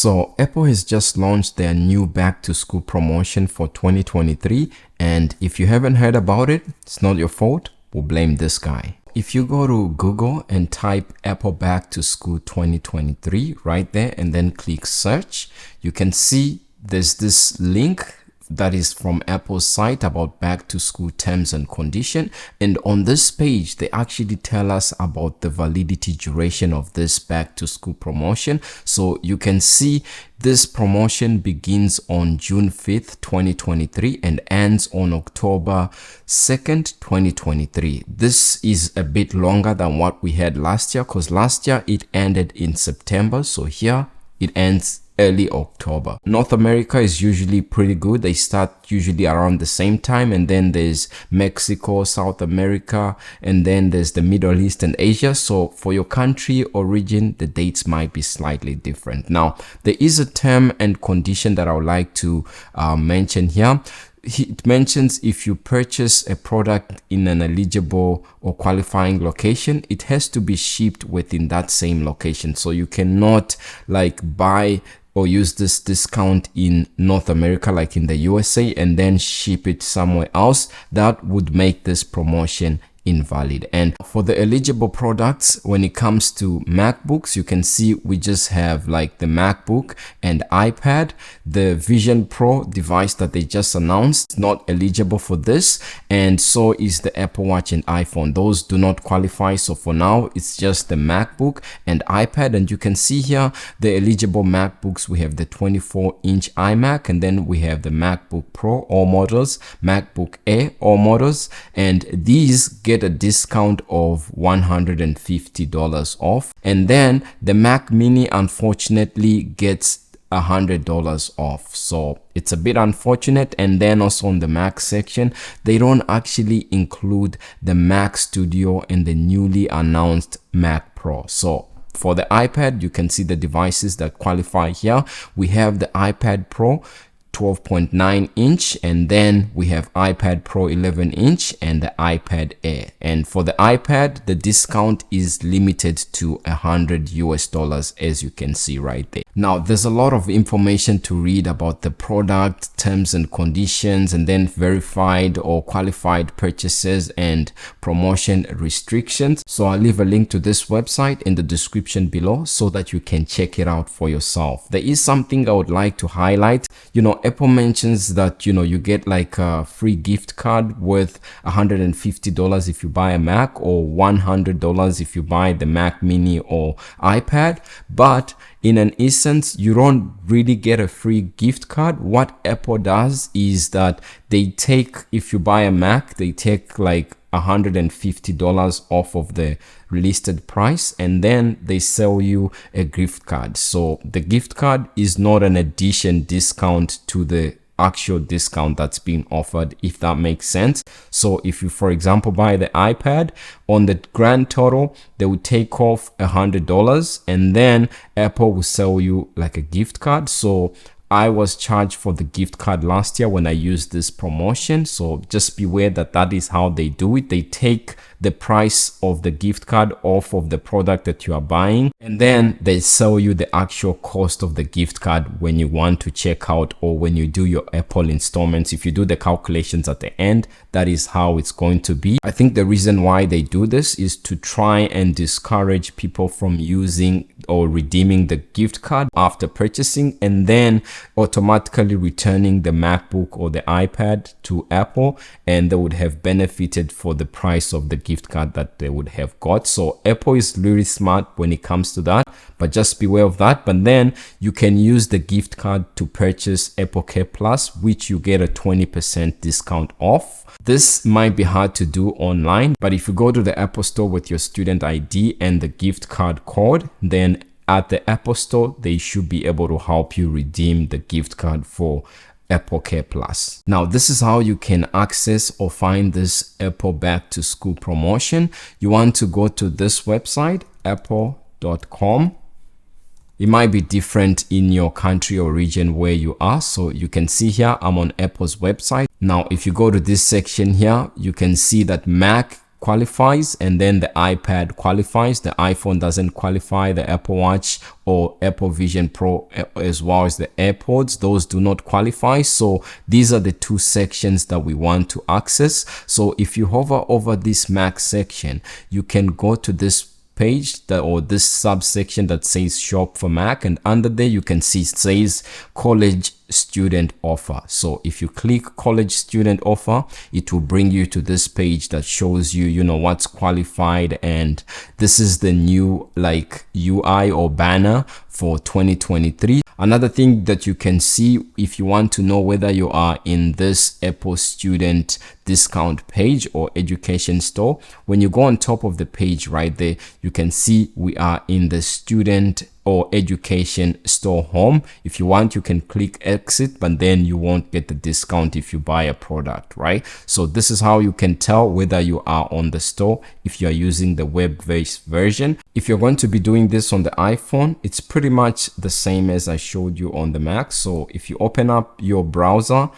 So Apple has just launched their new back to school promotion for 2023. And if you haven't heard about it, it's not your fault. We'll blame this guy. If you go to Google and type Apple Back to School 2023 right there and then click search, you can see there's this link that is from Apple's site about back to school terms and condition. And on this page, they actually tell us about the validity duration of this back to school promotion. So you can see this promotion begins on June 5th, 2023 and ends on October 2nd, 2023. This is a bit longer than what we had last year because last year it ended in September. So here it ends early October. North America is usually pretty good. They start usually around the same time, and then there's Mexico, South America, and then there's the Middle East and Asia. So for your country origin, the dates might be slightly different. Now, there is a term and condition that I would like to mention here. It mentions if you purchase a product in an eligible or qualifying location, it has to be shipped within that same location. So you cannot like buy or use this discount in North America, like in the USA, and then ship it somewhere else. That would make this promotion invalid. And for the eligible products, when it comes to MacBooks, you can see we just have like the MacBook and iPad. The Vision Pro device that they just announced, not eligible for this, and so is the Apple Watch and iPhone. Those do not qualify. So for now, it's just the MacBook and iPad. And you can see here the eligible MacBooks. We have the 24-inch iMac, and then we have the MacBook Pro, all models, MacBook Air, all models, and these get a discount of $150 off. And then the Mac Mini unfortunately gets $100 off. So it's a bit unfortunate. And then also on the Mac section, they don't actually include the Mac Studio and the newly announced Mac Pro. So for the iPad, you can see the devices that qualify here. We have the iPad Pro 12.9 inch, and then we have iPad Pro 11 inch and the iPad Air. And for the iPad, the discount is limited to $100 as you can see right there. Now, there's a lot of information to read about the product, terms and conditions, and then verified or qualified purchases and promotion restrictions. So I'll leave a link to this website in the description below so that you can check it out for yourself. There is something I would like to highlight. Apple mentions that, you get like a free gift card worth $150 if you buy a Mac, or $100 if you buy the Mac Mini or iPad. But in an essence, you don't really get a free gift card. What Apple does is that they take, if you buy a Mac, they take like $150 off of the listed price, and then they sell you a gift card. So the gift card is not an addition discount to the actual discount that's being offered, if that makes sense. So if you, for example, buy the iPad, on the grand total, they will take off $100, and then Apple will sell you like a gift card. So I was charged for the gift card last year when I used this promotion. So just beware that that is how they do it. They take the price of the gift card off of the product that you are buying, and then they sell you the actual cost of the gift card when you want to check out or when you do your Apple installments. If you do the calculations at the end, that is how it's going to be. I think the reason why they do this is to try and discourage people from using or redeeming the gift card after purchasing and then automatically returning the MacBook or the iPad to Apple, and they would have benefited for the price of the gift card that they would have got. So Apple is really smart when it comes to that, but just beware of that. But then you can use the gift card to purchase AppleCare Plus, which you get a 20% discount off. This might be hard to do online, but if you go to the Apple Store with your student ID and the gift card code, then at the Apple Store, they should be able to help you redeem the gift card for AppleCare Plus. Now, this is how you can access or find this Apple Back to School promotion. You want to go to this website, apple.com. It might be different in your country or region where you are. So you can see here, I'm on Apple's website. Now, if you go to this section here, you can see that Mac qualifies, and then the iPad qualifies. The iPhone doesn't qualify. The Apple Watch or Apple Vision Pro, as well as the AirPods, those do not qualify. So these are the two sections that we want to access. So if you hover over this Mac section, you can go to this page or this subsection that says shop for Mac, and under there you can see it says college student offer. So if you click college student offer, it will bring you to this page that shows you what's qualified, and this is the new like UI or banner for 2023. Another thing that you can see if you want to know whether you are in this Apple student discount page or education store, when you go on top of the page right there, you can see we are in the student or education store home. If you want, you can click exit, but then you won't get the discount if you buy a product, right? So this is how you can tell whether you are on the store if you are using the web-based version. If you're going to be doing this on the iPhone, it's pretty much the same as I showed you on the Mac. So if you open up your browser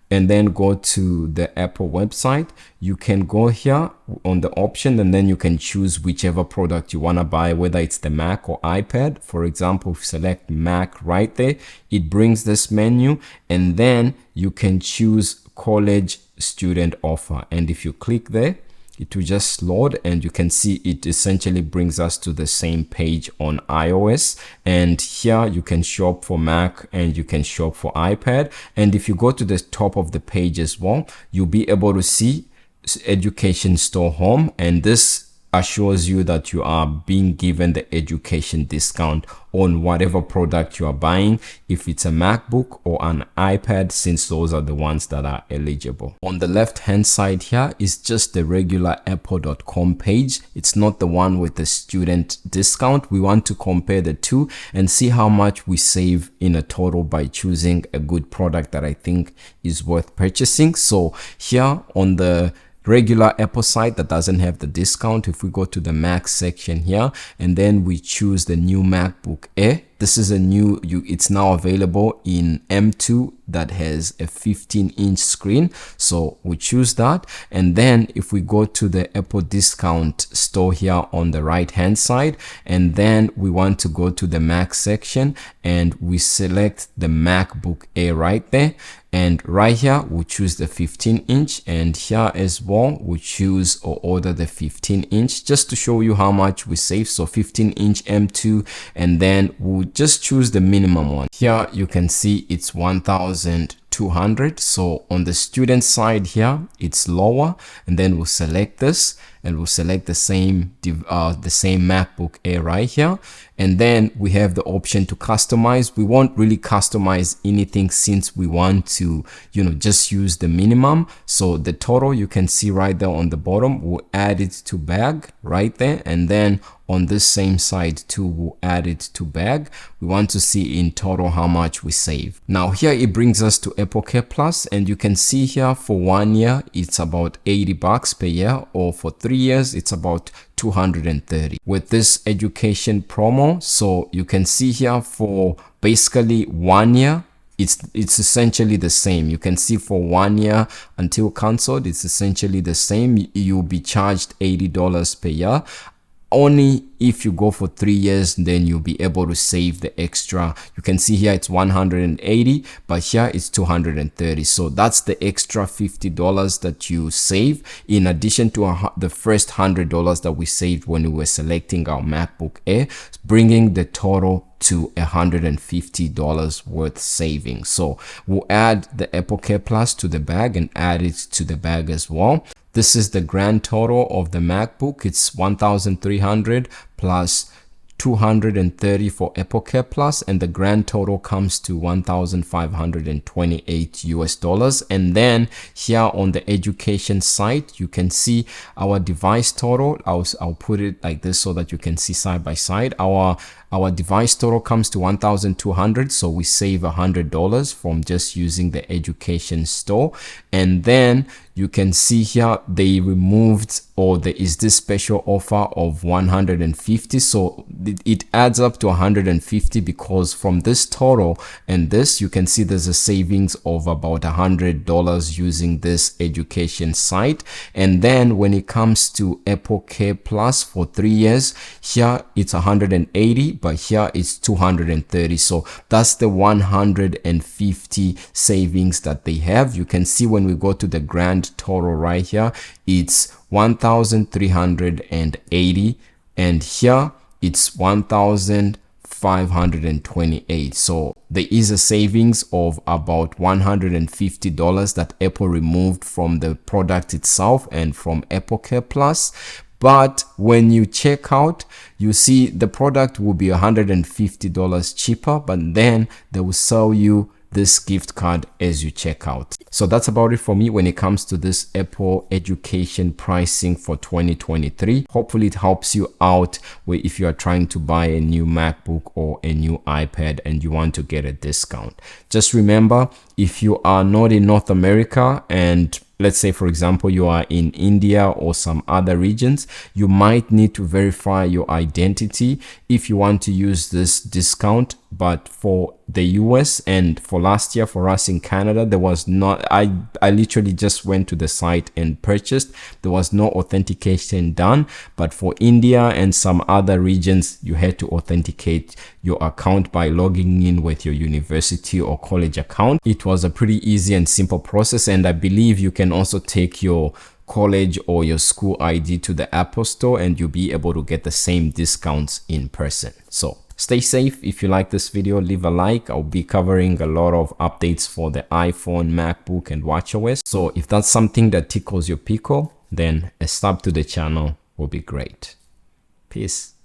and then go to the Apple website, you can go here on the option, and then you can choose whichever product you want to buy, whether it's the Mac or iPad. For example, if you select Mac right there, it brings this menu, and then you can choose college student offer. And if you click there, it will just load, and you can see it essentially brings us to the same page on iOS. And here you can shop for Mac and you can shop for iPad. And if you go to the top of the page as well, you'll be able to see education store home, and this assures you that you are being given the education discount on whatever product you are buying, if it's a MacBook or an iPad, since those are the ones that are eligible. On the left hand side here is just the regular apple.com page. It's not the one with the student discount. We want to compare the two and see how much we save in a total by choosing a good product that I think is worth purchasing. So here on the regular Apple site that doesn't have the discount, if we go to the Mac section here and then we choose the new MacBook Air, this is a new, it's now available in M2 that has a 15-inch screen. So we choose that. And then if we go to the Apple discount store here on the right hand side, and then we want to go to the Mac section and we select the MacBook Air right there. And right here, we'll choose the 15-inch, and here as well, we'll choose or order the 15-inch just to show you how much we save. So 15-inch M2, and then we'll just choose the minimum one. Here you can see it's 1,200. So on the student side here, it's lower, and then we'll select this and we'll select the same MacBook Air right here. And then we have the option to customize. We won't really customize anything since we want to, just use the minimum. So the total you can see right there on the bottom, we'll add it to bag right there. And then on this same side too, we'll add it to bag. We want to see in total how much we save. Now here it brings us to AppleCare Plus, and you can see here for 1 year, it's about $80 per year, or for 3 years, it's about $230 with this education promo. So you can see here for basically 1 year, it's essentially the same. You can see for 1 year until cancelled, it's essentially the same. You'll be charged $80 per year. Only if you go for 3 years, then you'll be able to save the extra. You can see here it's 180, but here it's 230. So that's the extra $50 that you save, in addition to the first $100 that we saved when we were selecting our MacBook Air, bringing the total to $150 worth saving. So we'll add the AppleCare Plus to the bag and add it to the bag as well. This is the grand total of the MacBook. It's 1,300 plus 230 for AppleCare Plus, and the grand total comes to $1,528 US. And then here on the education site, you can see our device total. I'll put it like this so that you can see side by side. Our device total comes to 1,200, so we save $100 from just using the education store. And then you can see here they removed, or there is this special offer of 150. So it adds up to 150, because from this total and this, you can see there's a savings of about $100 using this education site. And then when it comes to Apple Care Plus for 3 years, here it's 180, but here it's 230. So that's the 150 savings that they have. You can see when we go to the grand total right here, it's 1,380, and here it's 1,528. So there is a savings of about $150 that Apple removed from the product itself and from Apple Care Plus. But when you check out, you see the product will be $150 cheaper, but then they will sell you this gift card as you check out. So that's about it for me when it comes to this Apple education pricing for 2023. Hopefully it helps you out if you are trying to buy a new MacBook or a new iPad and you want to get a discount. Just remember, if you are not in North America, and let's say, for example, you are in India or some other regions, you might need to verify your identity if you want to use this discount. But for the US and for last year for us in Canada, there was not, I literally just went to the site and purchased. There was no authentication done. But for India and some other regions, you had to authenticate your account by logging in with your university or college account. It was a pretty easy and simple process, and I believe you can also take your college or your school ID to the Apple Store and you'll be able to get the same discounts in person. So stay safe. If you like this video, leave a like. I'll be covering a lot of updates for the iPhone, MacBook, and watchOS. So if that's something that tickles your pickle, then a sub to the channel will be great. Peace.